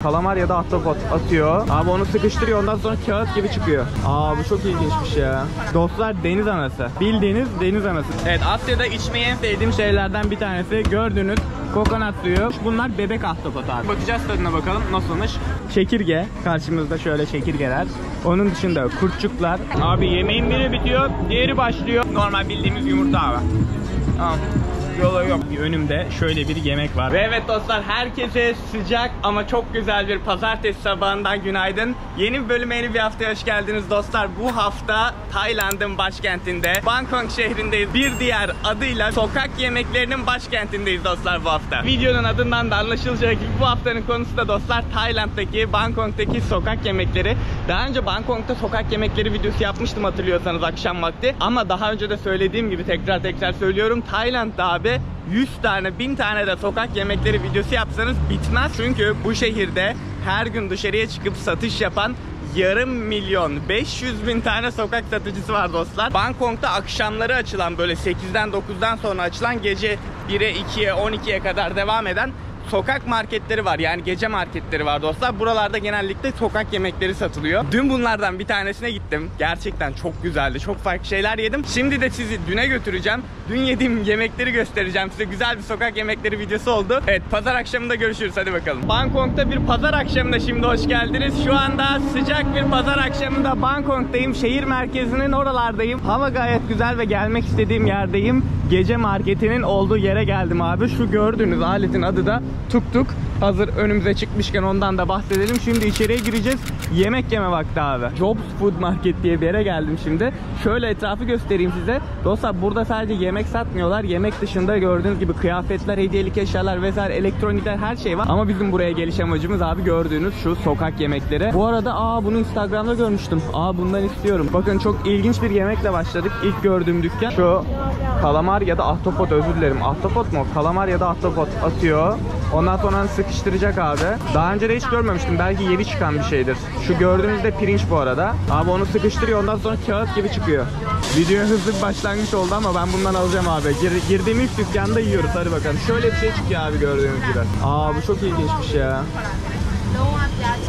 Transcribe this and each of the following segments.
Kalamar ya da ahtapot atıyor. Abi onu sıkıştırıyor, ondan sonra kağıt gibi çıkıyor. Bu çok ilginçmiş ya. Dostlar, deniz anası. Bildiğiniz deniz anası. Evet, Asya'da içmeyi en sevdiğim şeylerden bir tanesi. Gördüğünüz kokonat suyu. Bunlar bebek ahtapot abi. Bakacağız tadına bakalım nasılmış. Çekirge. Karşımızda şöyle çekirgeler. Onun dışında kurtçuklar. Abi yemeğin biri bitiyor, diğeri başlıyor. Normal bildiğimiz yumurta abi. Tamam. Yolu yok. Önümde şöyle bir yemek var. Ve evet dostlar, herkese sıcak ama çok güzel bir pazartesi sabahından günaydın. Yeni bir bölüme, yeni bir haftaya hoş geldiniz dostlar. Bu hafta Tayland'ın başkentinde, Bangkok şehrindeyiz. Bir diğer adıyla sokak yemeklerinin başkentindeyiz dostlar bu hafta. Videonun adından da anlaşılacağı gibi bu haftanın konusu da dostlar Tayland'daki, Bangkok'taki sokak yemekleri. Daha önce Bangkok'ta sokak yemekleri videosu yapmıştım hatırlıyorsanız akşam vakti. Ama daha önce de söylediğim gibi tekrar söylüyorum. Tayland'da abi 100 tane 1000 tane de sokak yemekleri videosu yapsanız bitmez. Çünkü bu şehirde her gün dışarıya çıkıp satış yapan yarım milyon 500 bin tane sokak satıcısı var dostlar. Bangkok'ta akşamları açılan, böyle 8'den 9'dan sonra açılan, gece 1'e 2'ye 12'ye kadar devam eden sokak marketleri var. Yani gece marketleri var dostlar. Buralarda genellikle sokak yemekleri satılıyor. Dün bunlardan bir tanesine gittim. Gerçekten çok güzeldi. Çok farklı şeyler yedim. Şimdi de sizi düne götüreceğim. Dün yediğim yemekleri göstereceğim size. Güzel bir sokak yemekleri videosu oldu. Evet, pazar akşamında görüşürüz. Hadi bakalım. Bangkok'ta bir pazar akşamında şimdi hoş geldiniz. Şu anda sıcak bir pazar akşamında Bangkok'tayım. Şehir merkezinin oralardayım. Hava gayet güzel ve gelmek istediğim yerdeyim. Gece marketinin olduğu yere geldim abi. Şu gördüğünüz aletin adı da tuk tuk. Hazır önümüze çıkmışken ondan da bahsedelim. Şimdi içeriye gireceğiz. Yemek yeme vakti abi. Jobs Food Market diye bir yere geldim şimdi. Şöyle etrafı göstereyim size. Dostlar, burada sadece yemek satmıyorlar. Yemek dışında gördüğünüz gibi kıyafetler, hediyelik eşyalar vesaire, elektronikler, her şey var. Ama bizim buraya geliş amacımız abi gördüğünüz şu sokak yemekleri. Bu arada bunu Instagram'da görmüştüm. Bundan istiyorum. Bakın, çok ilginç bir yemekle başladık. İlk gördüğüm dükkan şu kalamar ya da ahtapot, özür dilerim. Ahtapot mu? Kalamar ya da ahtapot atıyor. Ondan sonra sıkıştıracak abi. Daha önce de hiç görmemiştim. Belki yeni çıkan bir şeydir. Şu gördüğünüz de pirinç bu arada. Abi onu sıkıştırıyor, ondan sonra kağıt gibi çıkıyor. Videoya hızlı bir başlangıç oldu ama ben bundan alacağım abi. Girdiğim ilk dükkanda yiyoruz. Hadi bakalım. Şöyle bir şey çıkıyor abi gördüğünüz gibi. Bu çok ilginçmiş ya.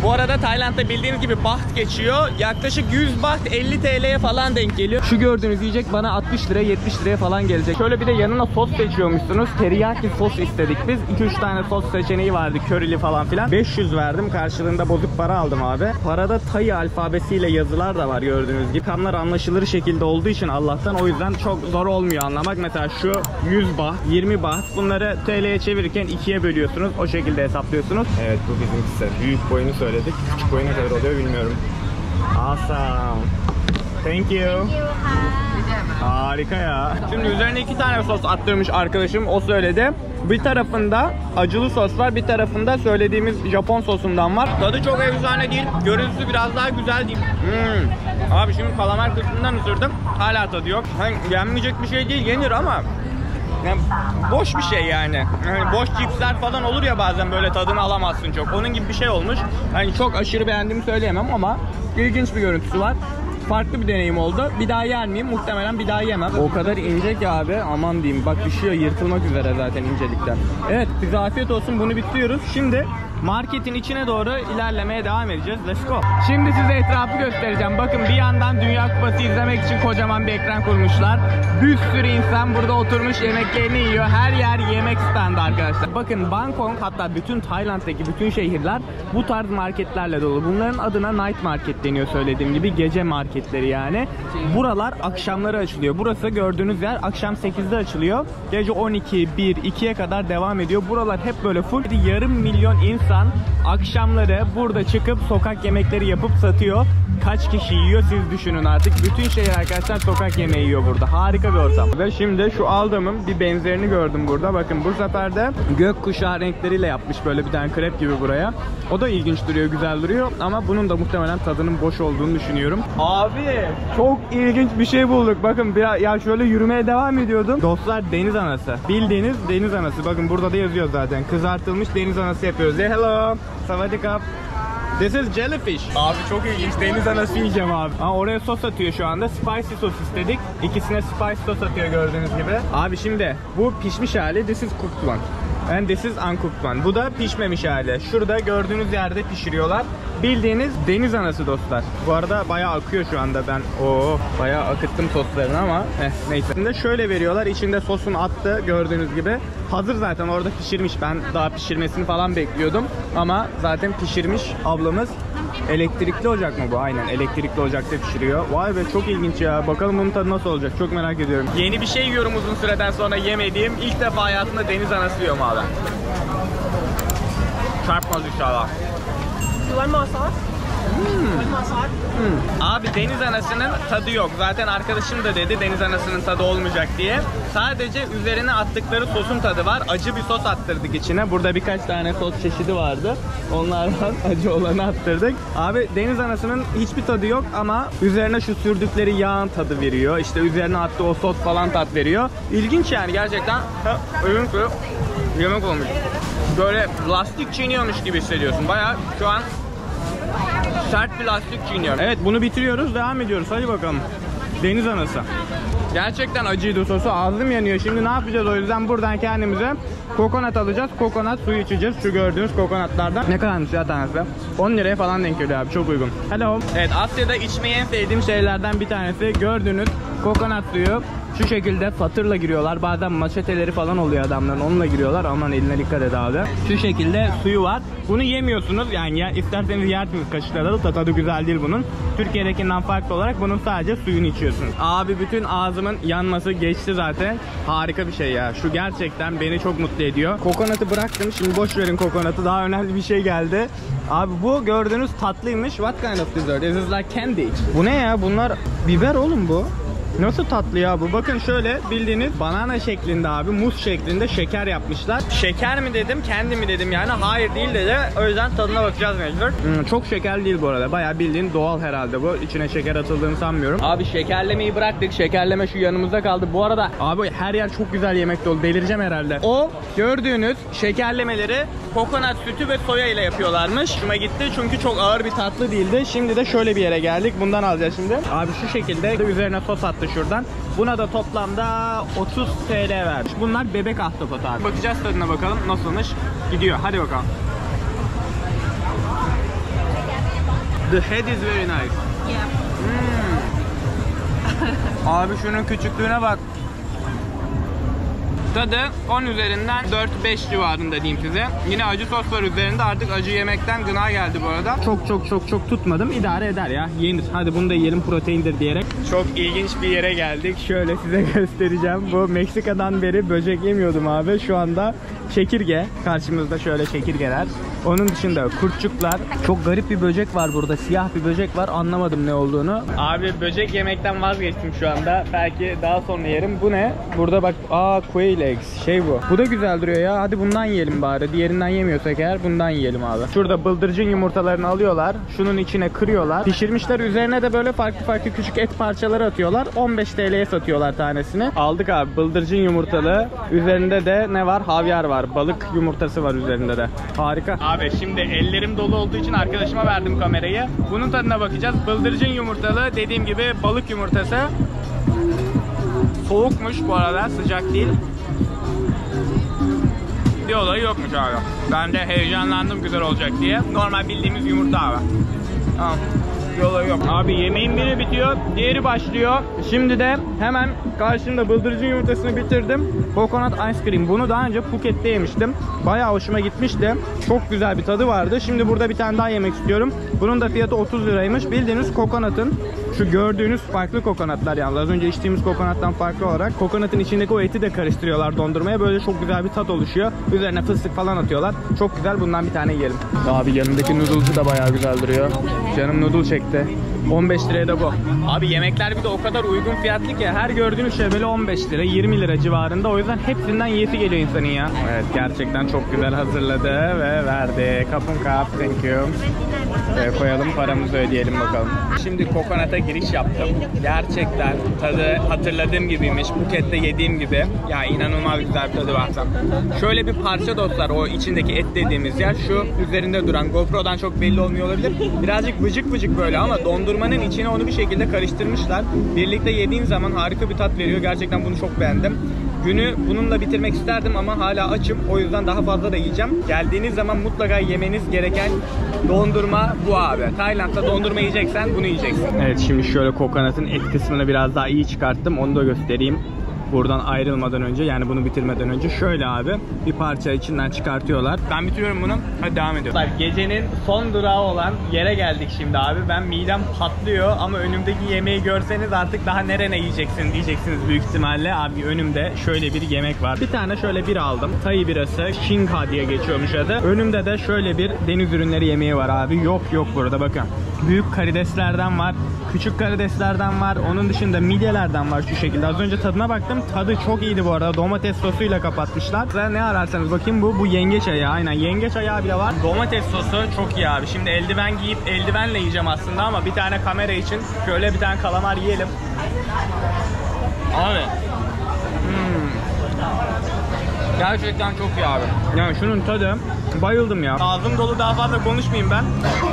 Bu arada Tayland'da bildiğiniz gibi baht geçiyor. Yaklaşık 100 baht 50 TL'ye falan denk geliyor. Şu gördüğünüz yiyecek bana 60 liraya 70 liraya falan gelecek. Şöyle bir de yanına sos seçiyormuşsunuz. Teriyaki sos istedik biz. 2-3 tane sos seçeneği vardı. Körili falan filan. 500 verdim. Karşılığında bozuk para aldım abi. Parada Tay alfabesiyle yazılar da var gördüğünüz gibi. Rakamlar anlaşılır şekilde olduğu için Allah'tan, o yüzden çok zor olmuyor anlamak. Mesela şu 100 baht, 20 baht. Bunları TL'ye çevirirken 2'ye bölüyorsunuz. O şekilde hesaplıyorsunuz. Evet, bu bizimkisi. Büyük boyunu söyledik. Küçük boyu ne kadar oluyor bilmiyorum. Awesome. Thank you. Harika ya. Şimdi üzerine 2 tane sos attırmış arkadaşım. O söyledi. Bir tarafında acılı sos var. Bir tarafında söylediğimiz Japon sosundan var. Tadı çok efsane değil. Görüntüsü biraz daha güzel değil. Abi şimdi kalamar kısmından ısırdım. Hala tadı yok. Yenmeyecek bir şey değil. Yenir ama yani boş bir şey yani. Boş cipsler falan olur ya bazen, böyle tadını alamazsın çok. Onun gibi bir şey olmuş. Hani çok aşırı beğendiğimi söyleyemem ama ilginç bir görüntüsü var. Farklı bir deneyim oldu. Bir daha yer miyim? Muhtemelen bir daha yemem. O kadar ince ki abi, aman diyeyim. Bak düşüyor, yırtılmak üzere zaten incelikten. Evet, bize afiyet olsun, bunu bitiriyoruz. Şimdi marketin içine doğru ilerlemeye devam edeceğiz. Let's go. Şimdi size etrafı göstereceğim. Bakın, bir yandan Dünya Kupası izlemek için kocaman bir ekran kurmuşlar. Bir sürü insan burada oturmuş yemeklerini yiyor. Her yer yemek standı arkadaşlar. Bakın, Bangkok, hatta bütün Tayland'daki bütün şehirler bu tarz marketlerle dolu. Bunların adına night market deniyor, söylediğim gibi. Gece marketleri yani. Buralar akşamları açılıyor. Burası gördüğünüz yer akşam 8'de açılıyor. Gece 12, 1, 2'ye kadar devam ediyor. Buralar hep böyle full. Yarım milyon insan akşamları burada çıkıp sokak yemekleri yapıp satıyor. Kaç kişi yiyor siz düşünün artık. Bütün şehir arkadaşlar sokak yemeği yiyor burada. Harika bir ortam. Ve şimdi şu aldığımın bir benzerini gördüm burada. Bakın, bu sefer de gökkuşağı renkleriyle yapmış böyle bir tane krep gibi buraya. O da ilginç duruyor, güzel duruyor. Ama bunun da muhtemelen tadının boş olduğunu düşünüyorum. Abi çok ilginç bir şey bulduk. Bakın ya şöyle yürümeye devam ediyordum. Dostlar, deniz anası. Bildiğiniz deniz anası. Bakın burada da yazıyor zaten. Kızartılmış deniz anası yapıyoruz. Hello. Savadikap. This is jellyfish. Abi çok ilginç. Deniz anası yiyeceğim abi. Oraya sos atıyor şu anda. Spicy sos istedik. İkisine spicy sos atıyor gördüğünüz gibi. Abi şimdi bu pişmiş hali. This is cooked one. And this is uncooked one. Bu da pişmemiş hali. Şurada gördüğünüz yerde pişiriyorlar. Bildiğiniz deniz anası dostlar. Bu arada bayağı akıyor şu anda ben. Bayağı akıttım soslarını ama neyse. Şimdi şöyle veriyorlar. İçinde sosun attı gördüğünüz gibi. Hazır zaten orada pişirmiş. Ben daha pişirmesini falan bekliyordum. Ama zaten pişirmiş ablamız. Elektrikli ocak mı bu? Aynen elektrikli ocakta pişiriyor. Vay be çok ilginç ya. Bakalım bunun tadı nasıl olacak? Çok merak ediyorum. Yeni bir şey yiyorum uzun süreden sonra yemediğim. İlk defa hayatımda deniz anası yiyorum abi. Çarpmaz inşallah. Abi deniz anasının tadı yok. Zaten arkadaşım da dedi deniz anasının tadı olmayacak diye. Sadece üzerine attıkları sosun tadı var. Acı bir sos attırdık içine. Burada birkaç tane sos çeşidi vardı. Onlardan acı olanı attırdık. Abi deniz anasının hiçbir tadı yok ama üzerine şu sürdükleri yağın tadı veriyor. İşte üzerine attığı o sos falan tat veriyor. İlginç yani gerçekten. Ölüm yemek olmuş. Böyle lastik çiğniyormuş gibi hissediyorsun. Bayağı şu an sert bir lastik çiğniyorum. Evet bunu bitiriyoruz. Devam ediyoruz. Hadi bakalım. Deniz anası. Gerçekten acıydı sosu. Ağzım yanıyor. Şimdi ne yapacağız o yüzden buradan kendimize kokonat alacağız. Kokonat suyu içeceğiz. Şu gördüğünüz kokonatlardan. Ne kadarmış ya tanesi? 10 liraya falan denk geliyor abi. Çok uygun. Hello. Evet Asya'da içmeyi en sevdiğim şeylerden bir tanesi. Gördüğünüz kokonat suyu. Şu şekilde satırla giriyorlar. Bazen maçeteleri falan oluyor adamların. Onunla giriyorlar. Aman eline dikkat et abi. Şu şekilde suyu var. Bunu yemiyorsunuz. Yani ya, isterseniz yersiniz kaşıkla da tadı güzel değil bunun. Türkiye'dekinden farklı olarak bunun sadece suyunu içiyorsunuz. Abi bütün ağzımın yanması geçti zaten. Harika bir şey ya. Şu gerçekten beni çok mutlu ediyor. Kokonatı bıraktım. Şimdi boş verin kokonatı. Daha önemli bir şey geldi. Abi bu gördüğünüz tatlıymış. What kind of dessert? This is like candy. Bu ne ya? Bunlar biber oğlum bu. Nasıl tatlı ya bu? Bakın şöyle bildiğiniz banana şeklinde abi, muz şeklinde şeker yapmışlar. Şeker mi dedim, kendi mi dedim yani? Hayır değil dedi. O yüzden tadına bakacağız mecbur. Çok şekerli değil bu arada. Bayağı bildiğin doğal herhalde bu. İçine şeker atıldığını sanmıyorum. Abi şekerlemeyi bıraktık. Şekerleme şu yanımızda kaldı. Bu arada abi her yer çok güzel yemek dolu. Delireceğim herhalde. O gördüğünüz şekerlemeleri kokonat sütü ve soya ile yapıyorlarmış. Şuma gitti çünkü çok ağır bir tatlı değildi. Şimdi de şöyle bir yere geldik. Bundan alacağız şimdi. Abi şu şekilde üzerine sos attı şuradan. Buna da toplamda 30 TL vermiş. Bunlar bebek ahtapot abi. Bakacağız tadına bakalım nasılmış. Gidiyor. Hadi bakalım. The head is very nice. Abi şunun küçüklüğüne bak. Tadı 10 üzerinden 4-5 civarında diyeyim size. Yine acı sos var üzerinde. Artık acı yemekten gına geldi bu arada. Çok tutmadım. İdare eder ya. Yenir. Hadi bunu da yiyelim proteindir diyerek. Çok ilginç bir yere geldik. Şöyle size göstereceğim. Bu Meksika'dan beri böcek yemiyordum abi. Şu anda çekirge. Karşımızda şöyle çekirgeler. Onun dışında kurtçuklar. Çok garip bir böcek var burada. Siyah bir böcek var. Anlamadım ne olduğunu. Abi böcek yemekten vazgeçtim şu anda. Belki daha sonra yerim. Bu ne? Burada bak. Quail eggs. Şey bu. Bu da güzel duruyor ya. Hadi bundan yiyelim bari. Diğerinden yemiyorsak eğer bundan yiyelim abi. Şurada bıldırcın yumurtalarını alıyorlar. Şunun içine kırıyorlar. Pişirmişler. Üzerine de böyle farklı küçük et parçaları atıyorlar. 15 TL'ye satıyorlar tanesini. Aldık abi. Bıldırcın yumurtalı. Üzerinde de ne var? Havyar var. Balık yumurtası var üzerinde de. Harika. Abi şimdi ellerim dolu olduğu için arkadaşıma verdim kamerayı. Bunun tadına bakacağız. Bıldırcın yumurtalı. Dediğim gibi balık yumurtası. Soğukmuş bu arada. Sıcak değil. Bir olayı yokmuş abi. Ben de heyecanlandım güzel olacak diye. Normal bildiğimiz yumurta abi. Tamam. Bir olayı yok. Abi yemeğin biri bitiyor. Diğeri başlıyor. Şimdi de hemen karşımda bıldırcın yumurtasını bitirdim. Coconut ice cream. Bunu daha önce Phuket'te yemiştim. Bayağı hoşuma gitmişti. Çok güzel bir tadı vardı. Şimdi burada bir tane daha yemek istiyorum. Bunun da fiyatı 30 liraymış. Bildiğiniz kokonatın şu gördüğünüz farklı kokonatlar yani. Az önce içtiğimiz kokonattan farklı olarak kokonatın içindeki o eti de karıştırıyorlar dondurmaya. Böyle çok güzel bir tat oluşuyor. Üzerine fıstık falan atıyorlar. Çok güzel. Bundan bir tane yiyelim. Abi yanındaki noodle'cu da bayağı güzel duruyor. Canım noodle çekti. 15 liraya da bu. Abi yemekler bir de o kadar uygun fiyatlı ki her gördüğünüz şey böyle 15 lira 20 lira civarında. O yüzden hepsinden yiyesi geliyor insanın ya. Evet gerçekten çok güzel hazırladı ve verdi. Kapın kap. Thank you. Koyalım paramızı ödeyelim bakalım. Şimdi kokonata giriş yaptım. Gerçekten tadı hatırladığım gibiymiş. Phuket'te yediğim gibi. Ya inanılmaz güzel bir tadı var. Şöyle bir parça dostlar, o içindeki et dediğimiz yer şu üzerinde duran. GoPro'dan çok belli olmuyor olabilir. Birazcık vıcık böyle ama dondurmanın içine onu bir şekilde karıştırmışlar. Birlikte yediğin zaman harika bir tat veriyor. Gerçekten bunu çok beğendim. Günü bununla bitirmek isterdim ama hala açım. O yüzden daha fazla da yiyeceğim. Geldiğiniz zaman mutlaka yemeniz gereken dondurma bu abi. Tayland'da dondurma yiyeceksen bunu yiyeceksin. Evet, şimdi şöyle kokonatın et kısmını biraz daha iyi çıkarttım. Onu da göstereyim. Buradan ayrılmadan önce, yani bunu bitirmeden önce şöyle abi bir parça içinden çıkartıyorlar. Ben bitiriyorum bunu. Hadi devam ediyoruz. Gecenin son durağı olan yere geldik şimdi abi. Ben midem patlıyor ama önümdeki yemeği görseniz artık daha nerene yiyeceksin diyeceksiniz büyük ihtimalle. Abi önümde şöyle bir yemek var. Bir tane şöyle bir aldım. Thai birası. Shinka diye geçiyormuş adı. Önümde de şöyle bir deniz ürünleri yemeği var abi. Yok burada bakın. Büyük karideslerden var. Küçük karideslerden var. Onun dışında midyelerden var şu şekilde. Az önce tadına baktım. Tadı çok iyiydi bu arada. Domates sosuyla kapatmışlar. Size ne ararsanız bakayım bu yengeç ayağı. Aynen, yengeç ayağı bile var. Domates sosu çok iyi abi. Şimdi eldiven giyip eldivenle yiyeceğim aslında ama bir tane kamera için şöyle bir tane kalamar yiyelim. Abi. Gerçekten çok iyi abi. Yani şunun tadı, bayıldım ya. Ağzım dolu, daha fazla konuşmayayım ben.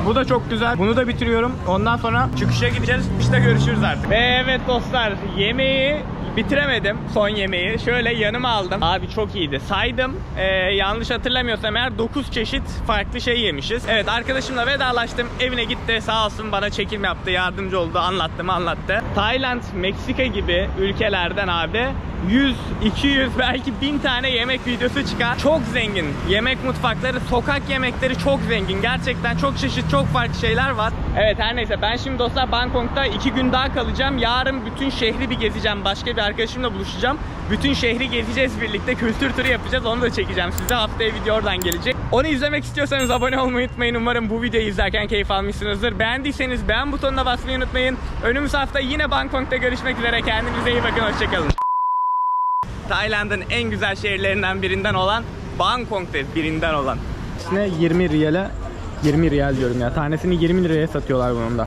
Bu da çok güzel. Bunu da bitiriyorum. Ondan sonra çıkışa gideceğiz. İşte görüşürüz artık. Ve evet dostlar, yemeği bitiremedim, son yemeği. Şöyle yanıma aldım. Abi çok iyiydi. Saydım. Yanlış hatırlamıyorsam eğer 9 çeşit farklı şey yemişiz. Evet, arkadaşımla vedalaştım. Evine gitti. Sağ olsun bana çekim yaptı. Yardımcı oldu. Anlattı. Tayland, Meksika gibi ülkelerden abi 100, 200 belki 1000 tane yemek videosu çıkar. Çok zengin. Yemek mutfakları, sokak yemekleri çok zengin. Gerçekten çok çeşit, çok farklı şeyler var. Evet, her neyse, ben şimdi dostlar Bangkok'ta 2 gün daha kalacağım. Yarın bütün şehri bir gezeceğim. Başka bir arkadaşımla buluşacağım. Bütün şehri gezeceğiz birlikte. Kültür turu yapacağız. Onu da çekeceğim size. Haftaya video oradan gelecek. Onu izlemek istiyorsanız abone olmayı unutmayın. Umarım bu videoyu izlerken keyif almışsınızdır. Beğendiyseniz beğen butonuna basmayı unutmayın. Önümüz hafta yine Bangkok'ta görüşmek üzere. Kendinize iyi bakın. Hoşçakalın. Tayland'ın en güzel şehirlerinden birinden olan Bangkok'ta birinden olan. İçine 20 riyale, 20 riyal diyorum ya. Tanesini 20 liraya satıyorlar bunun da.